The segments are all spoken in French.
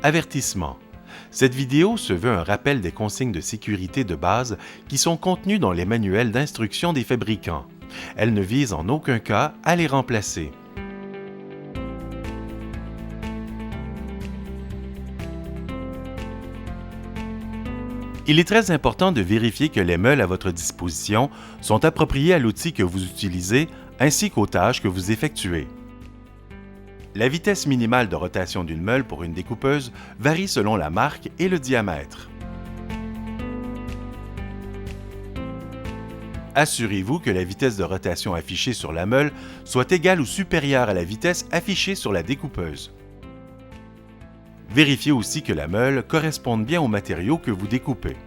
Avertissement. Cette vidéo se veut un rappel des consignes de sécurité de base qui sont contenues dans les manuels d'instruction des fabricants. Elle ne vise en aucun cas à les remplacer. Il est très important de vérifier que les meules à votre disposition sont appropriés à l'outil que vous utilisez ainsi qu'aux tâches que vous effectuez. La vitesse minimale de rotation d'une meule pour une découpeuse varie selon la marque et le diamètre. Assurez-vous que la vitesse de rotation affichée sur la meule soit égale ou supérieure à la vitesse affichée sur la découpeuse. Vérifiez aussi que la meule corresponde bien au matériau que vous découpez.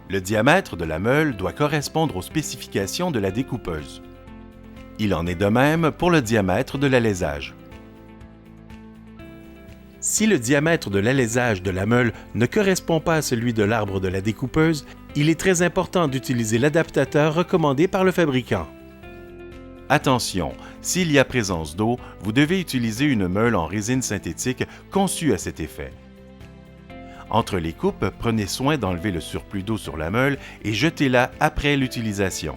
Le diamètre de la meule doit correspondre aux spécifications de la découpeuse. Il en est de même pour le diamètre de l'alésage. Si le diamètre de l'alésage de la meule ne correspond pas à celui de l'arbre de la découpeuse, il est très important d'utiliser l'adaptateur recommandé par le fabricant. Attention, s'il y a présence d'eau, vous devez utiliser une meule en résine synthétique conçue à cet effet. Entre les coupes, prenez soin d'enlever le surplus d'eau sur la meule et jetez-la après l'utilisation.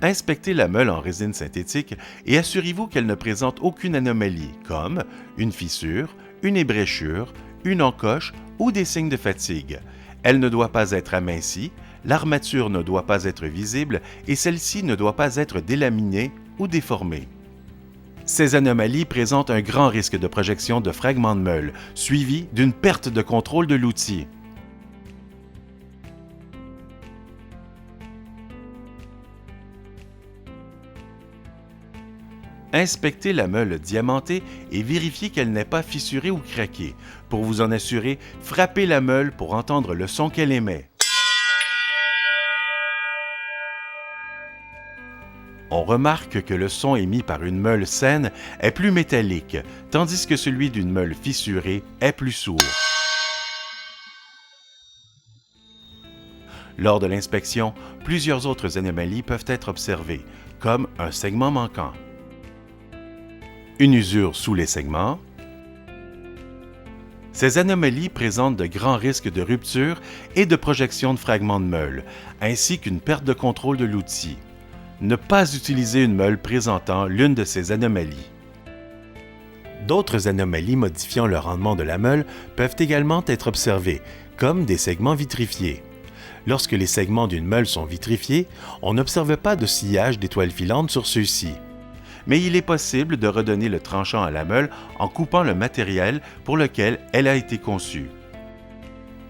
Inspectez la meule en résine synthétique et assurez-vous qu'elle ne présente aucune anomalie, comme une fissure, une ébréchure, une encoche ou des signes de fatigue. Elle ne doit pas être amincie, l'armature ne doit pas être visible et celle-ci ne doit pas être délaminée ou déformée. Ces anomalies présentent un grand risque de projection de fragments de meule, suivi d'une perte de contrôle de l'outil. Inspectez la meule diamantée et vérifiez qu'elle n'est pas fissurée ou craquée. Pour vous en assurer, frappez la meule pour entendre le son qu'elle émet. On remarque que le son émis par une meule saine est plus métallique, tandis que celui d'une meule fissurée est plus sourd. Lors de l'inspection, plusieurs autres anomalies peuvent être observées, comme un segment manquant, une usure sous les segments. Ces anomalies présentent de grands risques de rupture et de projection de fragments de meule, ainsi qu'une perte de contrôle de l'outil. Ne pas utiliser une meule présentant l'une de ces anomalies. D'autres anomalies modifiant le rendement de la meule peuvent également être observées, comme des segments vitrifiés. Lorsque les segments d'une meule sont vitrifiés, on n'observe pas de sillage d'étoiles filantes sur ceux-ci. Mais il est possible de redonner le tranchant à la meule en coupant le matériel pour lequel elle a été conçue.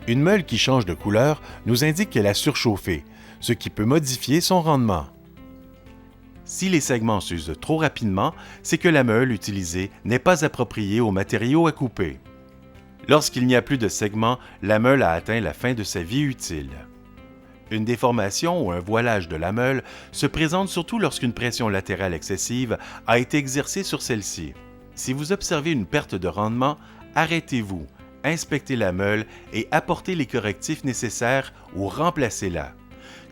Une meule qui change de couleur nous indique qu'elle a surchauffé, ce qui peut modifier son rendement. Si les segments s'usent trop rapidement, c'est que la meule utilisée n'est pas appropriée au matériau à couper. Lorsqu'il n'y a plus de segments, la meule a atteint la fin de sa vie utile. Une déformation ou un voilage de la meule se présente surtout lorsqu'une pression latérale excessive a été exercée sur celle-ci. Si vous observez une perte de rendement, arrêtez-vous, inspectez la meule et apportez les correctifs nécessaires ou remplacez-la.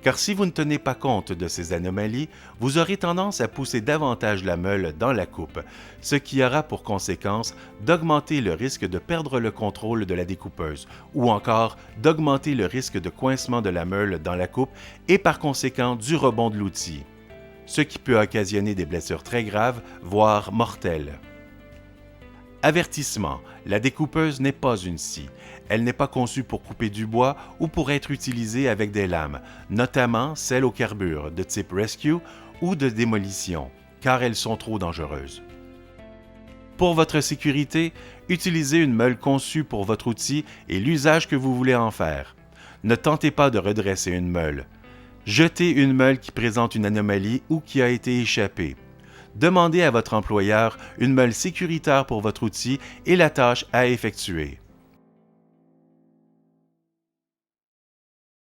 Car si vous ne tenez pas compte de ces anomalies, vous aurez tendance à pousser davantage la meule dans la coupe, ce qui aura pour conséquence d'augmenter le risque de perdre le contrôle de la découpeuse, ou encore d'augmenter le risque de coincement de la meule dans la coupe et par conséquent du rebond de l'outil, ce qui peut occasionner des blessures très graves, voire mortelles. Avertissement, la découpeuse n'est pas une scie. Elle n'est pas conçue pour couper du bois ou pour être utilisée avec des lames, notamment celles au carbure de type rescue ou de démolition, car elles sont trop dangereuses. Pour votre sécurité, utilisez une meule conçue pour votre outil et l'usage que vous voulez en faire. Ne tentez pas de redresser une meule. Jetez une meule qui présente une anomalie ou qui a été échappée. Demandez à votre employeur une meule sécuritaire pour votre outil et la tâche à effectuer.